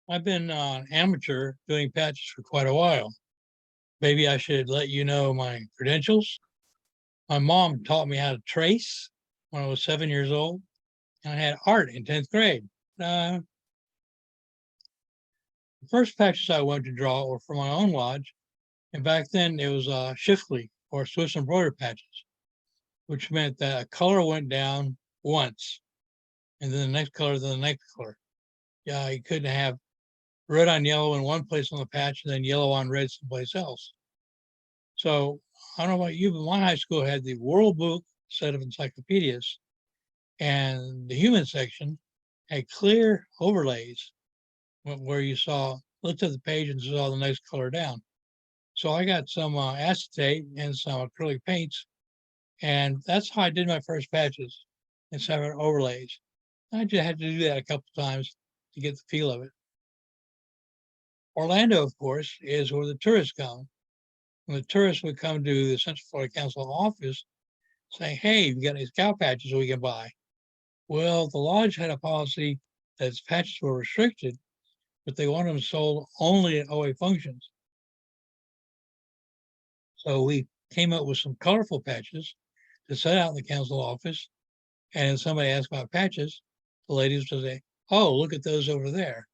I've been an amateur doing patches for quite a while. Maybe I should let you know my credentials. My mom taught me how to trace when I was 7 years old, and I had art in 10th grade. The first patches I wanted to draw were for my own lodge, and back then it was Schiffli or Swiss embroidery patches, which meant that a color went down once, and then the next color, then the next color. Yeah, you couldn't have red on yellow in one place on the patch and then yellow on red someplace else. So I don't know about you, but my high school had the World Book set of encyclopedias, and the human section had clear overlays where you looked at the page and saw the next color down. So I got some acetate and some acrylic paints, and that's how I did my first patches and seven overlays. I just had to do that a couple times to get the feel of it. Orlando, of course, is where the tourists come. When the tourists would come to the Central Florida Council office saying, hey, you got any cow patches we can buy? Well, the lodge had a policy that its patches were restricted, but they wanted them sold only at OA functions. So we came up with some colorful patches to set out in the council office. And if somebody asked about patches, the ladies would say, oh, look at those over there.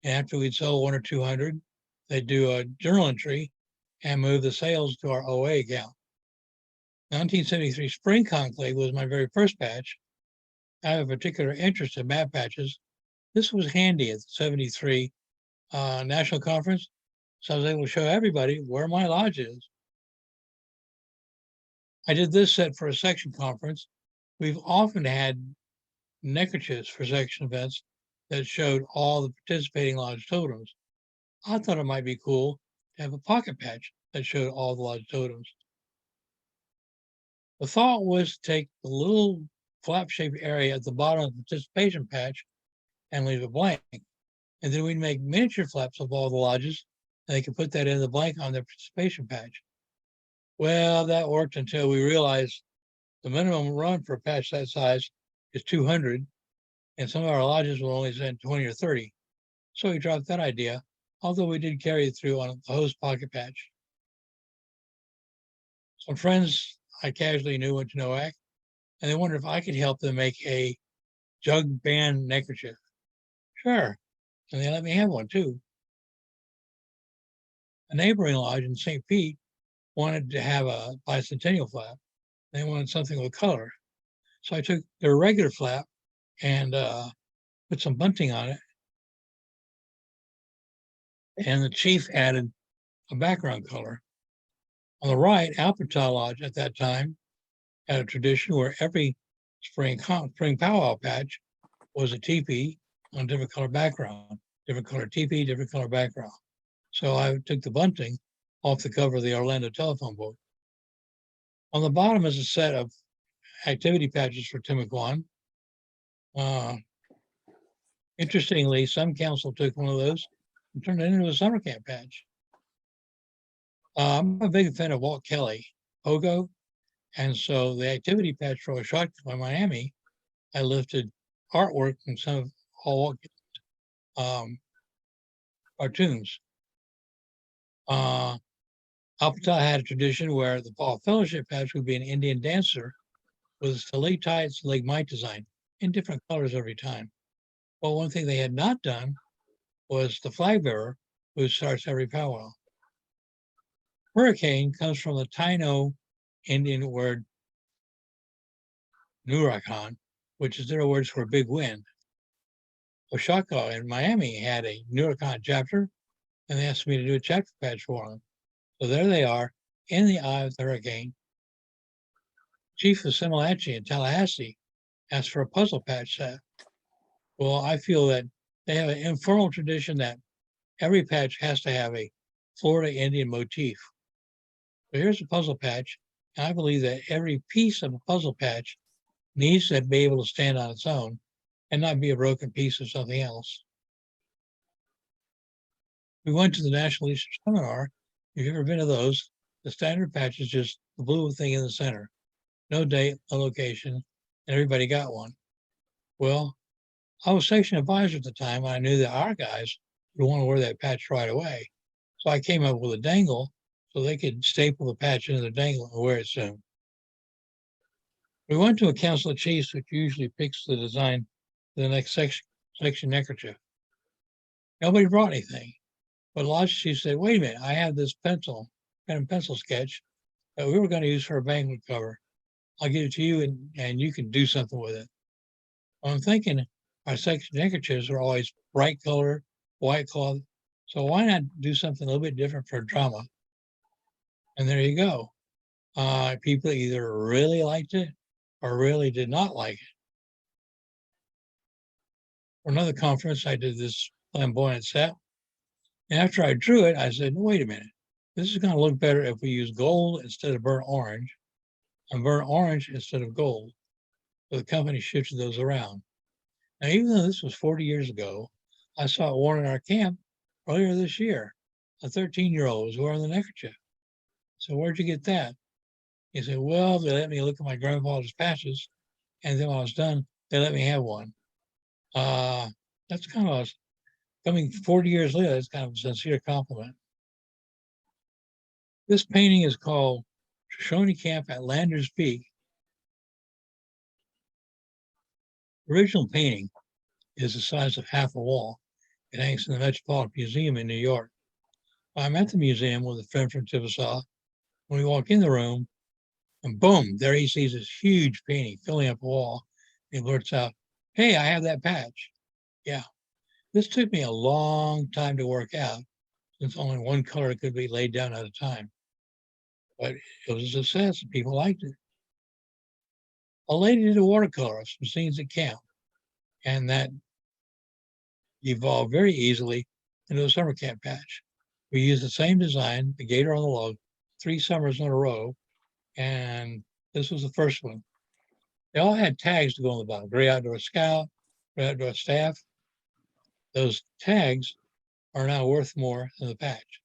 And after we'd sell 1 or 200, they'd do a journal entry and move the sales to our OA account. 1973 Spring Conclave was my very first patch. I have a particular interest in map patches. This was handy at the 73 National Conference, so I was able to show everybody where my lodge is. I did this set for a section conference. We've often had neckerchiefs for section events that showed all the participating lodge totems. I thought it might be cool to have a pocket patch that showed all the lodge totems. The thought was to take the little flap-shaped area at the bottom of the participation patch and leave it blank. And then we'd make miniature flaps of all the lodges, and they could put that in the blank on their participation patch. Well, that worked until we realized the minimum run for a patch that size is 200, and some of our lodges will only send 20 or 30. So we dropped that idea, although we did carry it through on the host pocket patch. Some friends I casually knew went to NOAC, and they wondered if I could help them make a jug band neckerchief. Sure, and they let me have one too. A neighboring lodge in St. Pete wanted to have a bicentennial flap. They wanted something with color. So I took their regular flap and put some bunting on it. And the chief added a background color. On the right, Aal-Pa-Tah Lodge at that time had a tradition where every spring powwow patch was a teepee on a different color background, different color teepee, different color background. So I took the bunting off the cover of the Orlando telephone book. On the bottom is a set of activity patches for Timucuan. Interestingly, some council took one of those and turned it into a summer camp patch. I'm a big fan of Walt Kelly, Pogo, and so the activity patch for a shot by Miami, I lifted artwork from some of all cartoons. Aal-Pa-Tah had a tradition where the fall fellowship patch would be an Indian dancer with a leg tights, leg mite design in different colors every time. Well, one thing they had not done was the flag bearer who starts every powwow. Hurricane comes from the Taino Indian word Nurakan, which is their words for big wind. Oshaka in Miami had a Nurakan chapter, and they asked me to do a chapter patch for them. So there they are in the eye of the hurricane. Chief of Similachi in Tallahassee asked for a puzzle patch set. Well, I feel that they have an informal tradition that every patch has to have a Florida Indian motif. So here's a puzzle patch, and I believe that every piece of a puzzle patch needs to be able to stand on its own and not be a broken piece of something else. We went to the National Easter Seminar. If you've ever been to those, the standard patch is just the blue thing in the center. No date, no location, and everybody got one. Well, I was section advisor at the time, and I knew that our guys would want to wear that patch right away. So I came up with a dangle so they could staple the patch into the dangle and wear it soon. We went to a council of chiefs, which usually picks the design for the next section neckerchief. Nobody brought anything. But a lot of chiefs said, wait a minute, I have this pen and pencil sketch that we were going to use for a banquet cover. I'll give it to you and you can do something with it. Well, I'm thinking our section neckerchiefs are always bright color, white cloth. So why not do something a little bit different for drama? And there you go. People either really liked it or really did not like it. For another conference, I did this flamboyant set. And after I drew it, I said, wait a minute. This is going to look better if we use gold instead of burnt orange and burnt orange instead of gold. So the company shifted those around. Now, even though this was 40 years ago, I saw it worn in our camp earlier this year. A 13-year-old was wearing the neckerchief. So where'd you get that? He said, well, they let me look at my grandfather's patches. And then when I was done, they let me have one. That's kind of coming 40 years later, that's kind of a sincere compliment. This painting is called Shoshone Camp at Landers Peak. The original painting is the size of half a wall. It hangs in the Metropolitan Museum in New York. I'm at the museum with a friend from Chickasaw. When we walk in the room, and boom, there he sees this huge painting filling up a wall. He blurts out, hey, I have that patch. Yeah, this took me a long time to work out since only one color could be laid down at a time. But it was a success and people liked it. A lady did a watercolor of some scenes at camp, and that evolved very easily into a summer camp patch. We used the same design, the gator on the log, 3 summers in a row, and this was the first one. They all had tags to go on the bottom, Gray Outdoor Scout, Gray Outdoor Staff. Those tags are now worth more than the patch.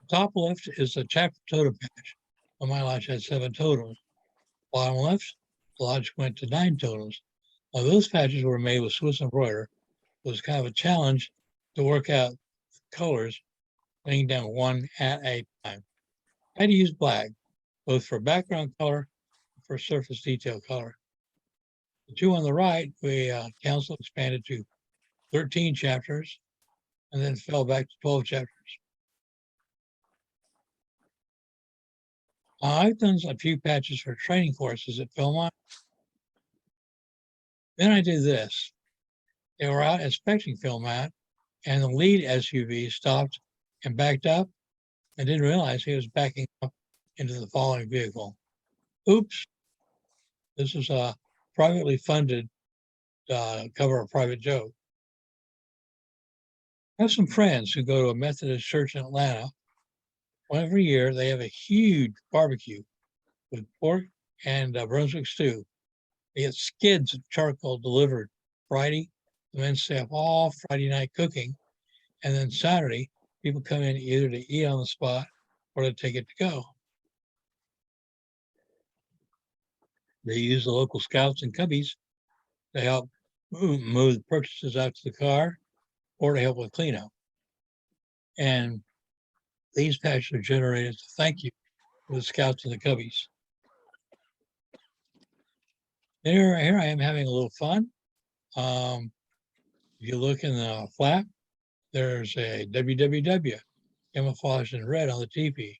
Top left is the chapter totem patch. Well, my lodge had 7 totems. Bottom left, the lodge went to 9 totems. Now, those patches were made with Swiss embroider. It was kind of a challenge to work out colors, laying down one at a time. I had to use black, both for background color and for surface detail color. The 2 on the right, we council expanded to 13 chapters and then fell back to 12 chapters. I've done a few patches for training courses at Philmont. Then I did this. They were out inspecting Philmont, and the lead SUV stopped and backed up and didn't realize he was backing up into the following vehicle. Oops. This is a privately funded cover a private joke. I have some friends who go to a Methodist church in Atlanta. Every year they have a huge barbecue with pork and Brunswick stew. They get skids of charcoal delivered Friday. The men stay up all Friday night cooking. And then Saturday, people come in either to eat on the spot or to take it to go. They use the local scouts and cubbies to help move the purchases out to the car or to help with cleanup. And these patches are generated to thank you for the scouts and the cubbies. Here I am having a little fun. If you look in the flap, there's a www camouflaged in red on the teepee.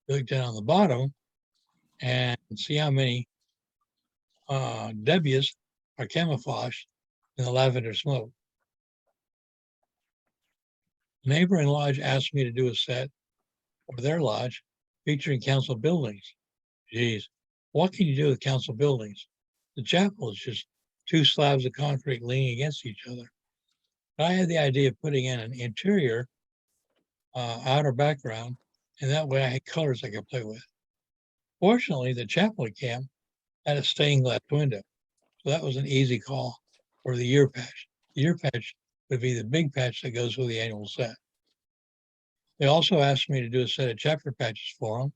You look down on the bottom and see how many W's are camouflaged in the lavender smoke. The neighboring lodge asked me to do a set for their lodge featuring council buildings. Geez, what can you do with council buildings? The chapel is just 2 slabs of concrete leaning against each other. But I had the idea of putting in an interior outer background, and that way I had colors I could play with. Fortunately, the chapel at camp had a stained glass window, so that was an easy call for the year patch. The year patch would be the big patch that goes with the annual set. They also asked me to do a set of chapter patches for them.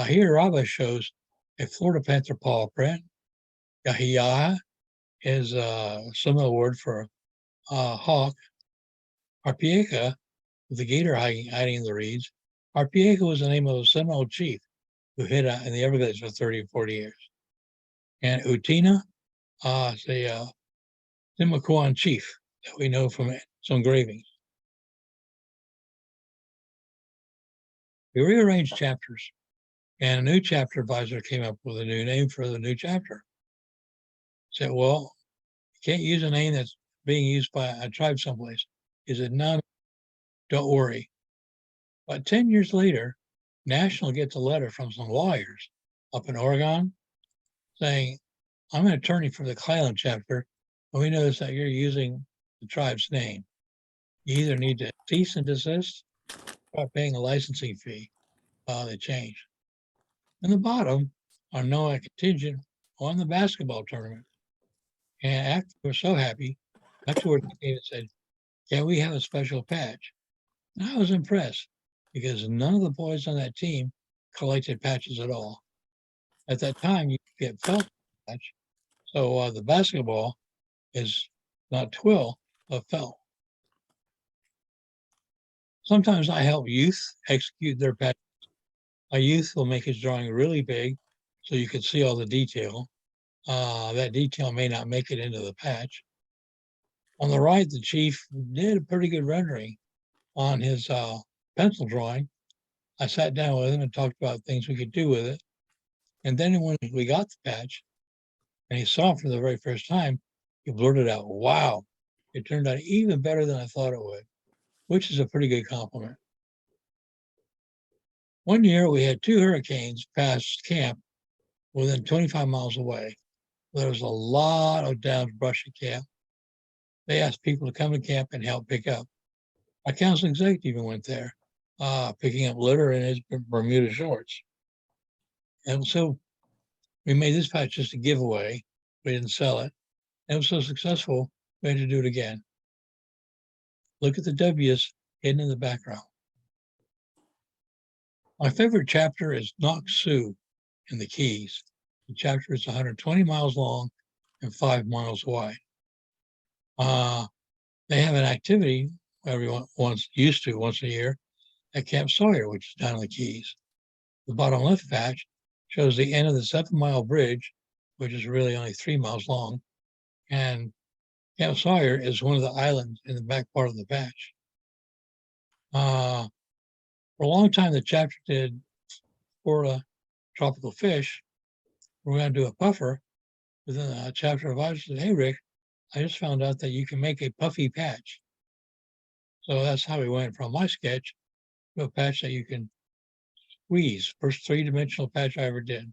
Here, Rabba shows a Florida Panther paw print. Yahiya is a similar word for hawk, Harpieka, with the gator hiding in the reeds. Harpieka was the name of a Seminole chief who hid out in the Everglades for 30 or 40 years. And Utina, is a Timucuan chief that we know from some engravings. We rearranged chapters, and a new chapter advisor came up with a new name for the new chapter. Said, well, you can't use a name that's being used by a tribe someplace. Is it none? Don't worry. But 10 years later, National gets a letter from some lawyers up in Oregon saying, I'm an attorney for the Clyland chapter, and we notice that you're using the tribe's name. You either need to cease and desist or paying a licensing fee. They changed. In the bottom are NOAC contingent on the basketball tournament. And after we're so happy, afterward they came and said, can we have a special patch? And I was impressed because none of the boys on that team collected patches at all. At that time, you could get felt patch. So the basketball is not twill, but felt. Sometimes I help youth execute their patch. A youth will make his drawing really big so you can see all the detail. That detail may not make it into the patch. On the right, the chief did a pretty good rendering on his pencil drawing. I sat down with him and talked about things we could do with it. And then when we got the patch and he saw it for the very first time, he blurted out, wow, it turned out even better than I thought it would, which is a pretty good compliment. One year we had 2 hurricanes pass camp within 25 miles away. There was a lot of downed brush at camp. They asked people to come to camp and help pick up. Our council executive even went there, picking up litter in his Bermuda shorts. And so we made this patch just a giveaway. We didn't sell it. And it was so successful, we had to do it again. Look at the W's hidden in the background. My favorite chapter is Nok Sioux in the Keys. The chapter is 120 miles long and 5 miles wide. They have an activity everyone used to once a year at Camp Sawyer, which is down in the Keys. The bottom left patch shows the end of the 7-mile bridge, which is really only 3 miles long. And Camp Sawyer is one of the islands in the back part of the patch. For a long time, the chapter did Florida tropical fish. We're going to do a puffer. But then the chapter advisor said, hey, Rick, I just found out that you can make a puffy patch. So that's how we went from my sketch to a patch that you can squeeze. First 3-dimensional patch I ever did.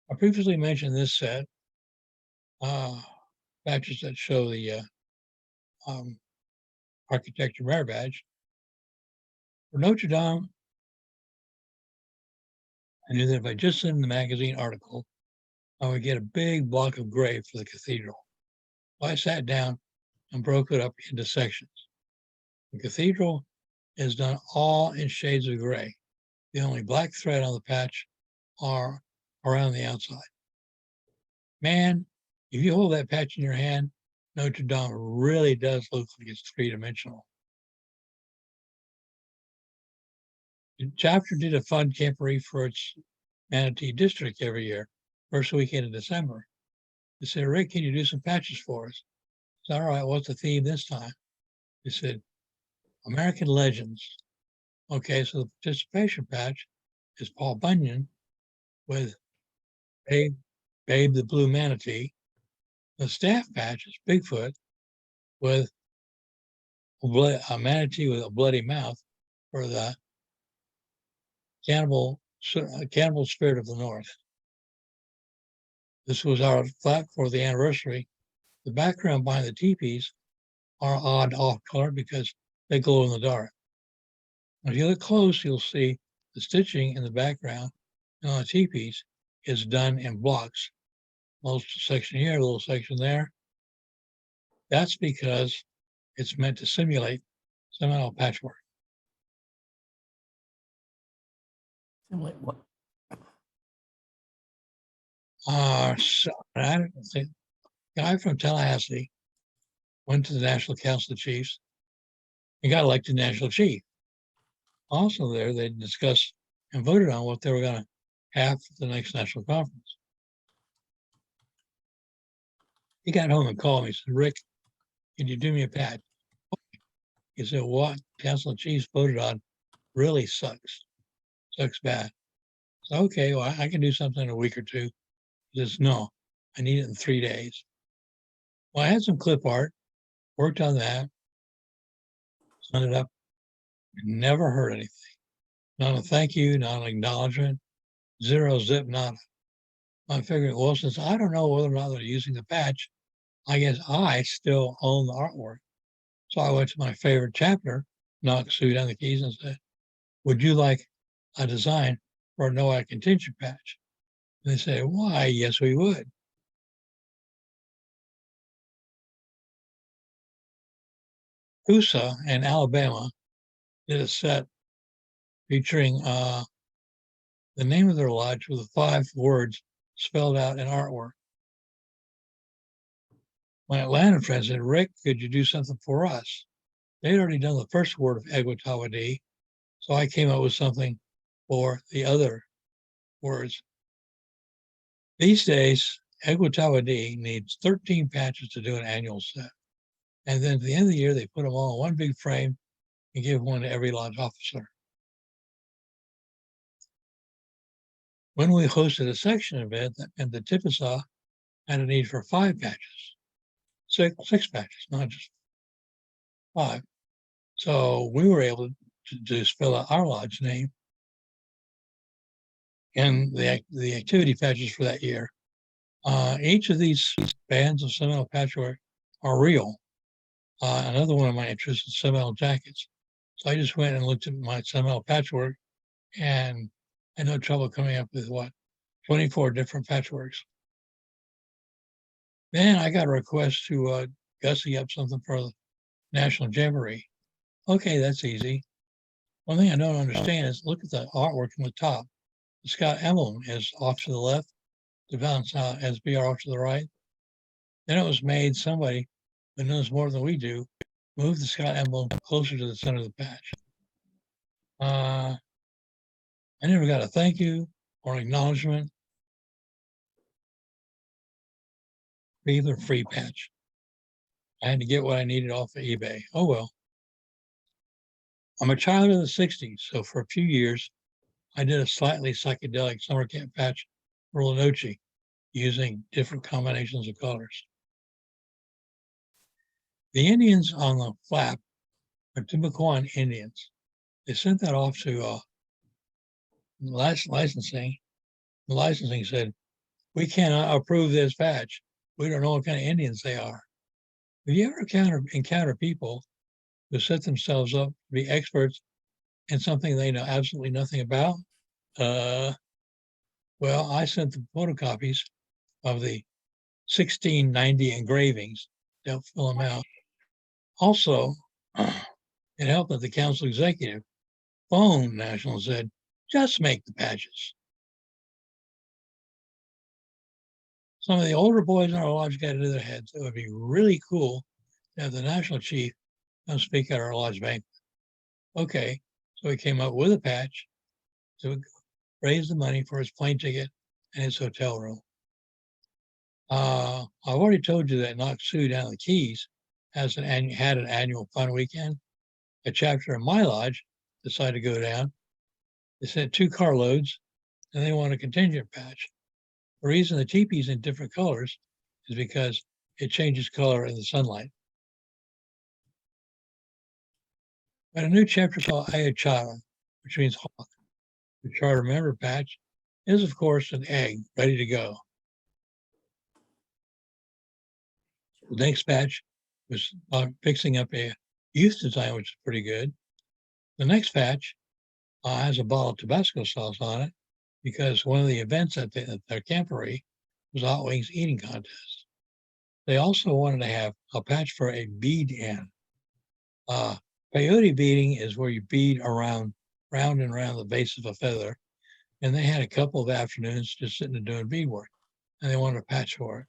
I previously mentioned this set, patches that show the architecture merit badge. For Notre Dame, I knew that if I just sent in the magazine article, I would get a big block of gray for the cathedral. So I sat down and broke it up into sections. The cathedral is done all in shades of gray. The only black thread on the patch are around the outside. Man, if you hold that patch in your hand, Notre Dame really does look like it's 3-dimensional. The chapter did a fun camporee for its Manatee district every year, first weekend in December. They said, Rick, can you do some patches for us? I said, all right, what's the theme this time? They said, American legends. Okay, so the participation patch is Paul Bunyan with Babe the Blue Manatee. The staff patch is Bigfoot with a manatee with a bloody mouth for the cannibal spirit of the North. This was our thought for the anniversary. The background behind the teepees are odd off color because they glow in the dark. If you look close, you'll see the stitching in the background and on the teepees is done in blocks. A little section here, a little section there. That's because it's meant to simulate Seminole patchwork. Simulate what? So, I don't think, guy from Tallahassee went to the National Council of Chiefs, and got elected national chief. Also there, they discussed and voted on what they were going to have for the next national conference. He got home and called me and said, Rick, can you do me a patch? He said, what Council of Chiefs voted on really sucks. Sucks bad. So, okay, well, I can do something in a week or two. He says, no, I need it in 3 days. Well, I had some clip art, worked on that, sent it up, never heard anything. Not a thank you, not an acknowledgement, zero zip, nada. I figured, well, since I don't know whether or not they're using the patch, I guess I still own the artwork. So I went to my favorite chapter, knocked Sue down the keys and said, would you like a design for a NOAC contingent patch? And they said, why, yes, we would. USA in Alabama did a set featuring the name of their lodge with the 5 words spelled out in artwork. My Atlanta friend said, Rick, could you do something for us? They'd already done the first word of Aal-Pa-Tah, so I came up with something for the other words. These days, Aal-Pa-Tah needs 13 patches to do an annual set. And then at the end of the year, they put them all in one big frame and give one to every lodge officer. When we hosted a section event and the Tippecanoe had a need for 5 patches, six patches, not just 5. So we were able to spell out our lodge name and the activity patches for that year. Each of these bands of sentimental patchwork are real. Another one of my interests is sentimental jackets. So I just went and looked at my sentimental patchwork and I had no trouble coming up with 24 different patchworks. Then I got a request to gussy up something for the National Jamboree. Okay, that's easy. One thing I don't understand is look at the artwork on the top. The Scott emblem is off to the left, the balance SBR off to the right. Then it was made, somebody who knows more than we do, moved the Scott emblem closer to the center of the patch. I never got a thank you or an acknowledgement, or even a free patch. I had to get what I needed off of eBay. Oh well. I'm a child of the 60s, so for a few years, I did a slightly psychedelic summer camp patch for La Noche using different combinations of colors. The Indians on the flap are Timucuan Indians. They sent that off to licensing. The licensing said, we cannot approve this patch. We don't know what kind of Indians they are. Have you ever encountered people who set themselves up to be experts in something they know absolutely nothing about? Well, I sent the photocopies of the 1690 engravings to fill them out. Also, it helped that the council executive phoned National and said, just make the patches. Some of the older boys in our lodge got into their heads. It would be really cool to have the national chief come speak at our lodge banquet. Okay, so he came up with a patch to raise the money for his plane ticket and his hotel room. I've already told you that knocked Sue down the keys had an annual fun weekend. A chapter in my lodge decided to go down. They sent 2 carloads and they want a contingent patch. The reason the teepee's in different colors is because it changes color in the sunlight. But a new chapter called Ayachala, which means hawk. The charter member patch is, of course, an egg ready to go. The next patch was fixing up a youth design, which is pretty good. The next patch has a bottle of Tabasco sauce on it because one of the events at their camporee was Hot Wings eating contest. They also wanted to have a patch for a bead in. Peyote beading is where you bead round and round the base of a feather. And they had a couple of afternoons just sitting and doing beadwork, and they wanted a patch for it.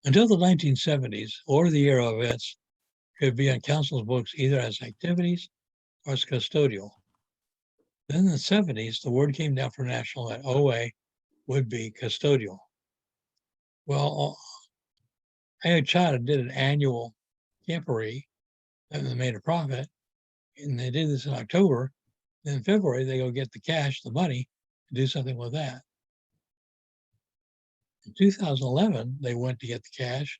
Until the 1970s, or the era of events could be on council's books either as activities or as custodial. Then in the 70s, the word came down from national that OA would be custodial. Well, Aal-Pa-Tah did an annual camporee and they made a profit, and they did this in October. Then in February, they go get the cash, the money, and do something with that. In 2011, they went to get the cash.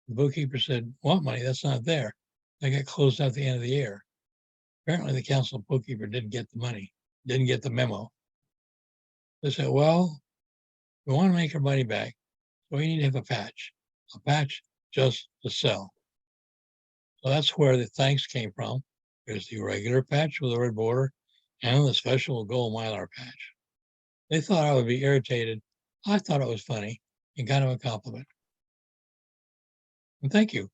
The bookkeeper said, "Want money? That's not there." They got closed out at the end of the year. Apparently, the council bookkeeper didn't get the money, didn't get the memo. They said, "Well, we want to make our money back, so we need to have a patch just to sell." So that's where the thanks came from. There's the regular patch with a red border and the special gold mylar patch. They thought I would be irritated. I thought it was funny and kind of a compliment. And thank you.